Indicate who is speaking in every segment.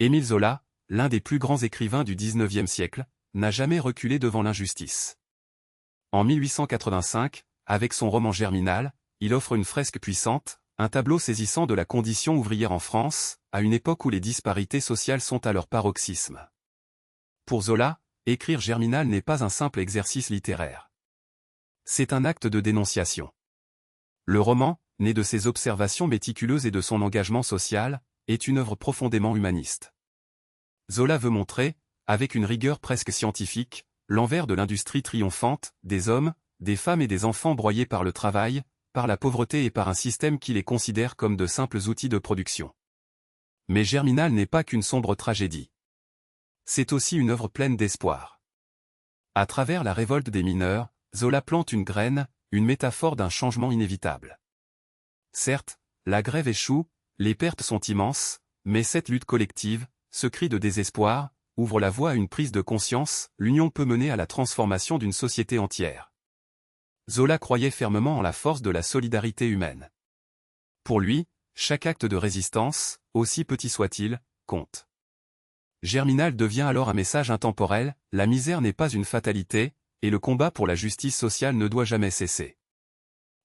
Speaker 1: Émile Zola, l'un des plus grands écrivains du XIXe siècle, n'a jamais reculé devant l'injustice. En 1885, avec son roman Germinal, il offre une fresque puissante, un tableau saisissant de la condition ouvrière en France, à une époque où les disparités sociales sont à leur paroxysme. Pour Zola, écrire Germinal n'est pas un simple exercice littéraire. C'est un acte de dénonciation. Le roman, né de ses observations méticuleuses et de son engagement social, est une œuvre profondément humaniste. Zola veut montrer, avec une rigueur presque scientifique, l'envers de l'industrie triomphante, des hommes, des femmes et des enfants broyés par le travail, par la pauvreté et par un système qui les considère comme de simples outils de production. Mais Germinal n'est pas qu'une sombre tragédie. C'est aussi une œuvre pleine d'espoir. À travers la révolte des mineurs, Zola plante une graine, une métaphore d'un changement inévitable. Certes, la grève échoue, les pertes sont immenses, mais cette lutte collective, ce cri de désespoir, ouvre la voie à une prise de conscience, l'union peut mener à la transformation d'une société entière. Zola croyait fermement en la force de la solidarité humaine. Pour lui, chaque acte de résistance, aussi petit soit-il, compte. Germinal devient alors un message intemporel, la misère n'est pas une fatalité, et le combat pour la justice sociale ne doit jamais cesser.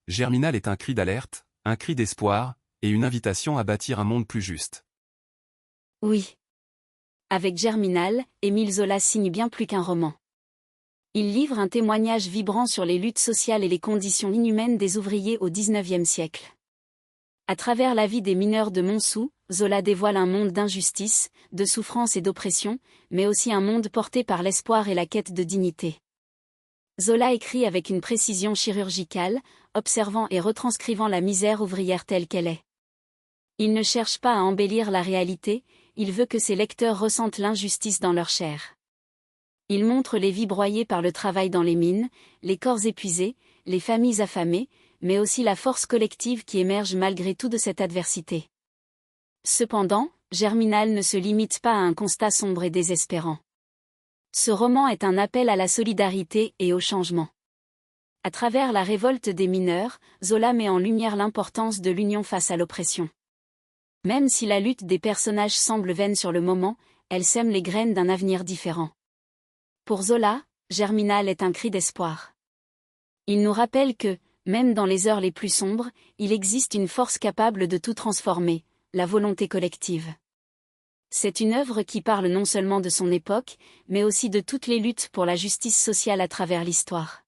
Speaker 1: Germinal est un cri d'alerte, un cri d'espoir, et une invitation à bâtir un monde plus juste.
Speaker 2: Oui. Avec Germinal, Émile Zola signe bien plus qu'un roman. Il livre un témoignage vibrant sur les luttes sociales et les conditions inhumaines des ouvriers au XIXe siècle. À travers la vie des mineurs de Montsou, Zola dévoile un monde d'injustice, de souffrance et d'oppression, mais aussi un monde porté par l'espoir et la quête de dignité. Zola écrit avec une précision chirurgicale, observant et retranscrivant la misère ouvrière telle qu'elle est. Il ne cherche pas à embellir la réalité, il veut que ses lecteurs ressentent l'injustice dans leur chair. Il montre les vies broyées par le travail dans les mines, les corps épuisés, les familles affamées, mais aussi la force collective qui émerge malgré tout de cette adversité. Cependant, Germinal ne se limite pas à un constat sombre et désespérant. Ce roman est un appel à la solidarité et au changement. À travers la révolte des mineurs, Zola met en lumière l'importance de l'union face à l'oppression. Même si la lutte des personnages semble vaine sur le moment, elle sème les graines d'un avenir différent. Pour Zola, Germinal est un cri d'espoir. Il nous rappelle que, même dans les heures les plus sombres, il existe une force capable de tout transformer, la volonté collective. C'est une œuvre qui parle non seulement de son époque, mais aussi de toutes les luttes pour la justice sociale à travers l'histoire.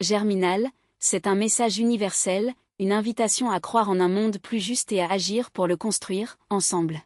Speaker 2: Germinal, c'est un message universel, une invitation à croire en un monde plus juste et à agir pour le construire, ensemble.